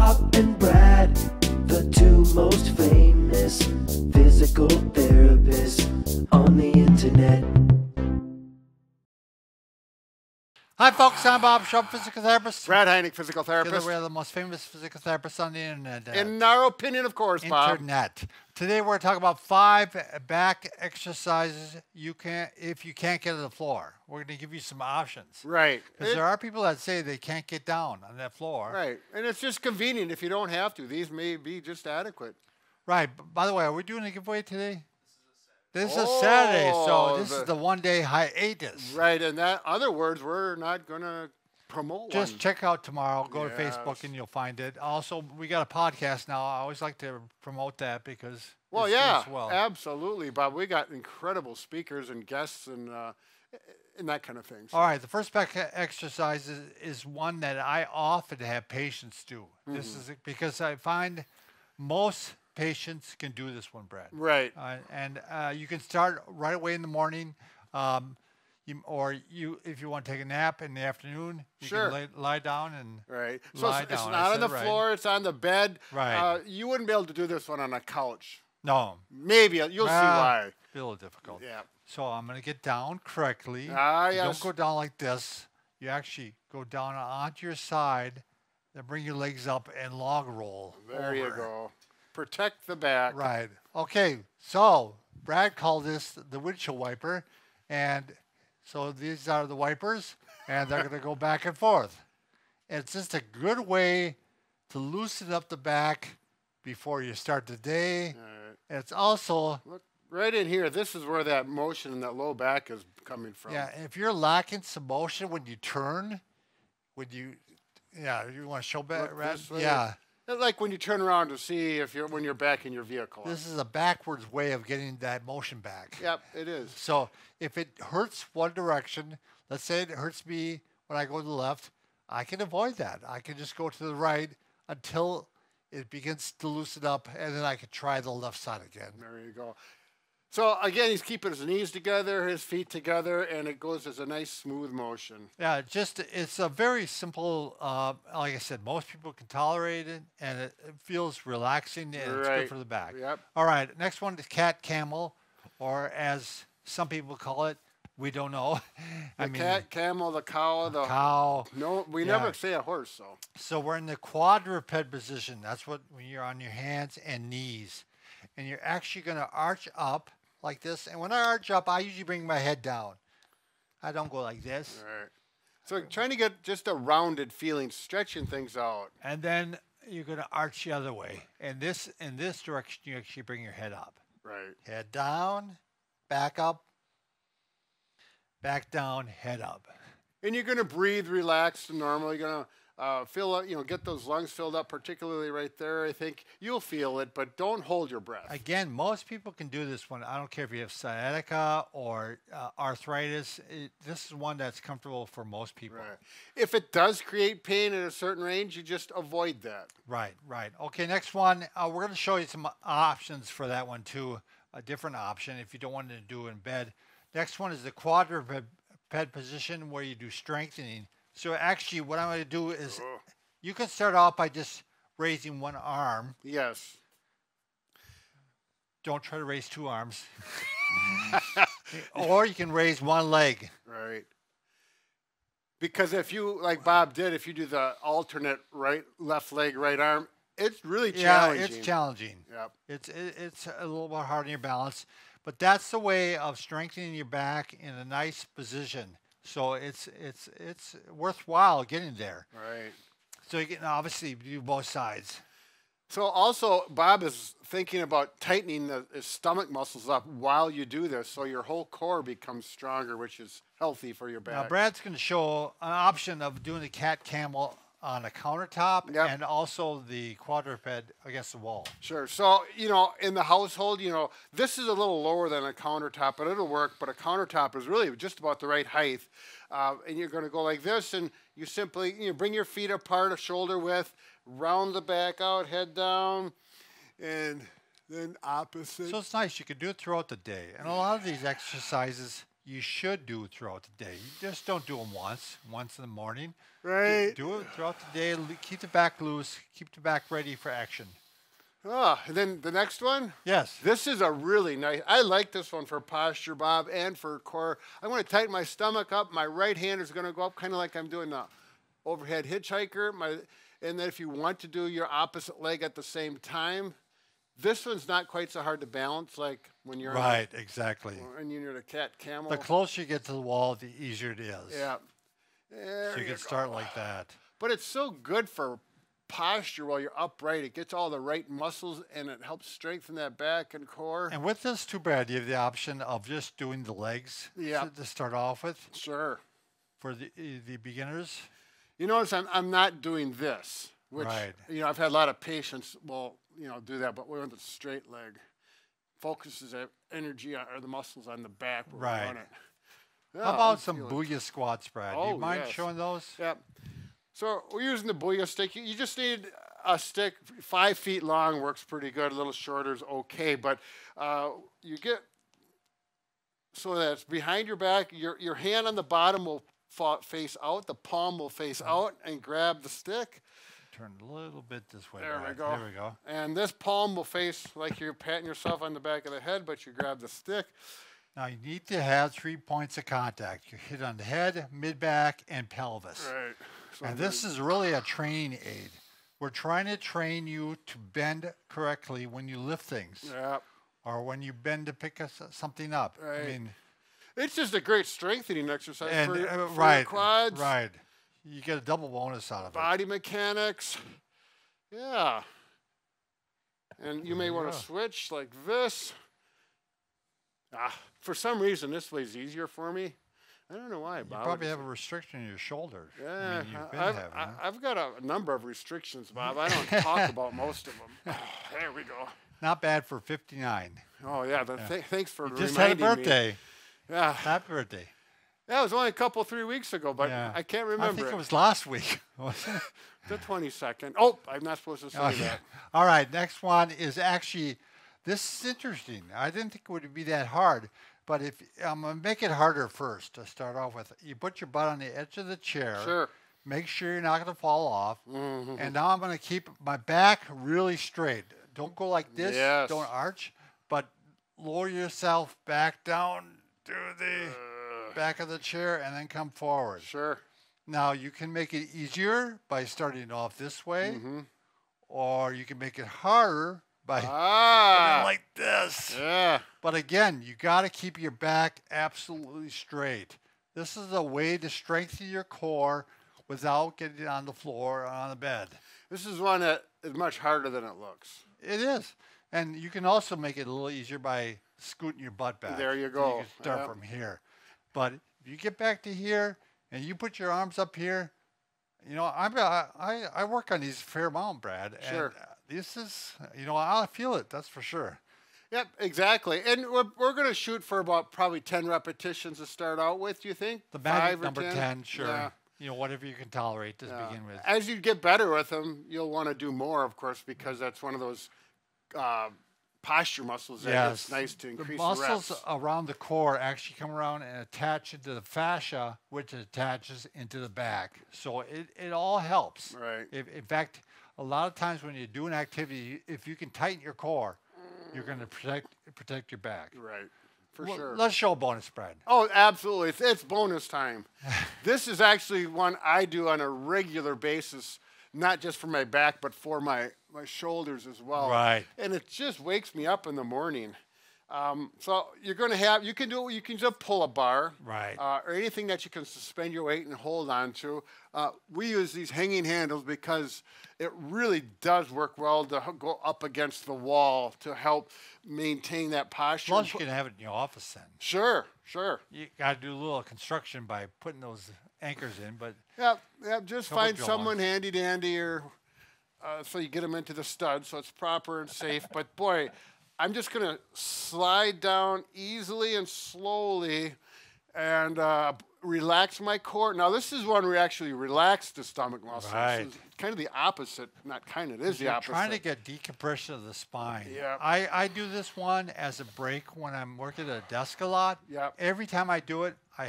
Bob and Brad, the two most famous physical therapists on the internet. Hi folks, I'm Bob Schrupp, physical therapist. Brad Heineck, physical therapist. Together we're the most famous physical therapists on the internet. In our opinion, of course, Bob. Internet. Today we're talking about 5 back exercises you can if you can't get to the floor. We're going to give you some options. Right. Because there are people that say they can't get down on that floor. Right. And it's just convenient if you don't have to. These may be just adequate. Right. By the way, are we doing a giveaway today? This is Saturday, so this is the one-day hiatus. Right, and that other words we're not going to promote. Just check out tomorrow. Go to Facebook and you'll find it. Also, we got a podcast now. I always like to promote that because absolutely, Bob. We got incredible speakers and guests and that kind of thing. So. All right, the first back exercise is one that I often have patients do. This is because I find most patients can do this one, Brad. Right. And you can start right away in the morning, if you want to take a nap in the afternoon, you can lie down and So it's not on the floor; it's on the bed. Right. You wouldn't be able to do this one on a couch. No. Maybe you'll see why. Be a little difficult. Yeah. So I'm going to get down correctly. You yes. don't go down like this. You actually go down onto your side, then bring your legs up and log roll. There you go. Protect the back. Right. Okay. So Brad called this the windshield wiper, and so these are the wipers, and they're going to go back and forth. It's just a good way to loosen up the back before you start the day. Right. It's also look right in here. This is where that motion in that low back is coming from. Yeah. And if you're lacking some motion when you turn, you want to show back, Brad? Yeah. Like when you turn around to see when you're back in your vehicle. This is a backwards way of getting that motion back. Yep, it is. So if it hurts one direction, let's say it hurts me when I go to the left, I can avoid that. I can just go to the right until it begins to loosen up, and then I can try the left side again. There you go. So, again, he's keeping his knees together, his feet together, and it goes as a nice, smooth motion. Yeah, it's a very simple, like I said, most people can tolerate it, and it feels relaxing, and it's good for the back. Yep. All right, next one is cat camel, or as some people call it, we don't know. The cat, camel, the cow, the cow. No, we never say a horse, though. So we're in the quadraped position. That's when you're on your hands and knees. And you're actually going to arch up like this. And when I arch up, I usually bring my head down. I don't go like this. All right. So trying to get just a rounded feeling, stretching things out. And then you're going to arch the other way. And in this direction, you actually bring your head up. Right. Head down, back up, back down, head up. And you're going to breathe relaxed and normal. You're going to get those lungs filled up, particularly right there. I think you'll feel it, but don't hold your breath. Again, most people can do this one. I don't care if you have sciatica or arthritis. This is one that's comfortable for most people. Right. If it does create pain at a certain range, you just avoid that. Right, right. Okay, next one. We're going to show you some options for that one too. A different option if you don't want to do it in bed. Next one is the quadraped position where you do strengthening. So actually what I'm going to do is you can start off by just raising one arm. Yes. Don't try to raise 2 arms. Or you can raise one leg. Right. Because if you, like Bob did, if you do the alternate left leg, right arm, it's really challenging. Yeah, it's challenging. Yep. It's a little bit hard on your balance. But that's the way of strengthening your back in a nice position. So it's worthwhile getting there. Right. So you can obviously do both sides. So also, Bob is thinking about tightening his stomach muscles up while you do this, so your whole core becomes stronger, which is healthy for your back. Now, Brad's going to show an option of doing the cat camel on a countertop and also the quadraped against the wall. Sure. So, in the household, this is a little lower than a countertop, but it'll work. But a countertop is really just about the right height. And you're going to go like this, and you simply bring your feet apart, a shoulder width, round the back out, head down, and then opposite. So it's nice. You can do it throughout the day. And a lot of these exercises you should do throughout the day. You just don't do them once in the morning. Right. Do it throughout the day. Keep the back loose. Keep the back ready for action. Oh, and then the next one? Yes. This is a really nice, I like this one for posture, Bob, and for core. I want to tighten my stomach up. My right hand is going to go up kind of like I'm doing the overhead hitchhiker. And then if you want to do your opposite leg at the same time, this one's not quite so hard to balance like when you're exactly. When you're the camel. The closer you get to the wall, the easier it is. Yeah. So you can start like that. But it's so good for posture while you're upright. It gets all the right muscles and it helps strengthen that back and core. And with this, too bad, you have the option of just doing the legs to start off with. Sure. For the beginners. You notice I'm not doing this, which, you know, I've had a lot of patients do that, but we're on the straight leg. Focuses energy or the muscles on the back where we run it. Yeah, how about some Booyah Squats, Brad? Do you mind showing those? Yeah. So we're using the Booyah stick. You just need a stick 5 feet long, works pretty good. A little shorter is okay, but you get so that it's behind your back. Your hand on the bottom will face out. The palm will face out, and grab the stick. Turn a little bit this way. There we go. There we go. And this palm will face like you're patting yourself on the back of the head, but you grab the stick. Now you need to have 3 points of contact. You hit on the head, mid-back, and pelvis. Right. So and this is really a training aid. We're trying to train you to bend correctly when you lift things. Yeah. Or when you bend to pick something up. Right. I mean, it's just a great strengthening exercise for your quads. Right. You get a double bonus out of it. Body mechanics. Yeah. And you may want to switch like this. For some reason, this way's easier for me. I don't know why, Bob. You probably have a restriction in your shoulder. Yeah, I mean, I've got a number of restrictions, Bob. I don't talk about most of them. Oh, there we go. Not bad for 59. Oh, yeah. Thanks for reminding me. Just had a birthday. Yeah. Happy birthday. Yeah, it was only 3 weeks ago, but I can't remember. I think it was last week. The 22nd. Oh, I'm not supposed to say that. All right, next one is actually, this is interesting. I didn't think it would be that hard, but if I'm going to make it harder first to start off with. You put your butt on the edge of the chair. Sure. Make sure you're not going to fall off. And now I'm going to keep my back really straight. Don't go like this. Yes. Don't arch, but lower yourself back down to the back of the chair and then come forward. Sure. Now, you can make it easier by starting off this way, or you can make it harder by going like this. Yeah. But again, you got to keep your back absolutely straight. This is a way to strengthen your core without getting on the floor or on the bed. This is one that is much harder than it looks. It is. And you can also make it a little easier by scooting your butt back. There you So go. you can start from here. But if you get back to here and you put your arms up here, you know, I work on these a fair amount, Brad. Sure. And this is, you know, I feel it, that's for sure. Yep, exactly. And we're going to shoot for about probably 10 repetitions to start out with, you think? The magic number 10, sure. Yeah. You know, whatever you can tolerate to begin with. As you get better with them, you'll want to do more, of course, because that's one of those posture muscles that it's nice to increase the muscles reps. around the core actually come around and attach into the fascia, which attaches into the back. So it all helps. Right. In fact, a lot of times when you do an activity, if you can tighten your core, you're going to protect your back. Right. For sure. Let's show a bonus, Brad. Oh, absolutely. It's bonus time. This is actually one I do on a regular basis, not just for my back, but for my shoulders as well. Right. And it just wakes me up in the morning. So you're going to have, you can just pull a bar. Right. Or anything that you can suspend your weight and hold on to. We use these hanging handles because it really does work well to go up against the wall to help maintain that posture. Plus, you can have it in your office then. Sure, sure. You got to do a little construction by putting those anchors in, but yeah. Just find someone handy dandy, or so you get them into the stud, so it's proper and safe. But boy, I'm just gonna slide down easily and slowly, and relax my core. Now, this is one where we actually relax the stomach muscles. Right. It's kind of the opposite. Not kind of, it is the You're opposite. trying to get decompression of the spine. Yeah. I do this one as a break when I'm working at a desk a lot. Yeah. Every time I do it, I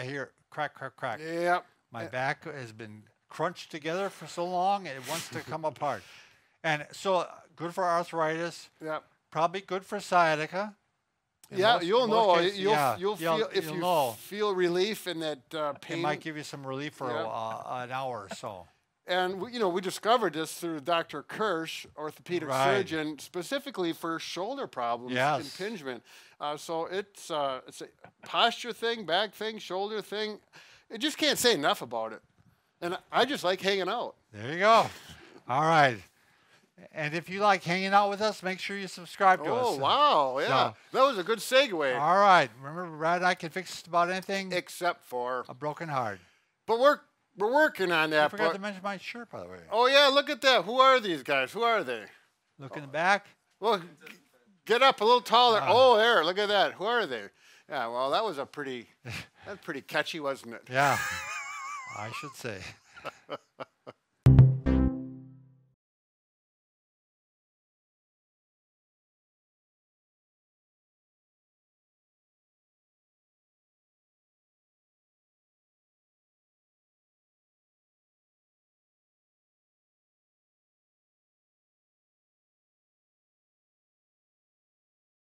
hear crack, crack, crack. Yeah. My back has been crunched together for so long, it wants to come apart. And so good for arthritis. Yeah. Probably good for sciatica. In Yeah, most- you'll most know. cases, You'll feel if you'll you know. feel relief in that pain. It might give you some relief for an hour or so. And we discovered this through Dr. Kirsch, orthopedic Right. surgeon, specifically for shoulder problems, Yes. impingement. So it's a posture thing, back thing, shoulder thing. You just can't say enough about it. And I just like hanging out. There you go. All right. And if you like hanging out with us, make sure you subscribe to us. Oh, wow. Yeah. So- that was a good segue. All right. Remember, Brad and I can fix just about anything. Except for. A broken heart. But we're working on I that. forgot but- to mention my shirt, by the way. Oh, yeah. Look at that. Who are these guys? Who are they? Look in the back. Well, get up a little taller. Oh, there. Look at that. Who are they? Yeah, well, that was that's pretty catchy, wasn't it? Yeah. I should say.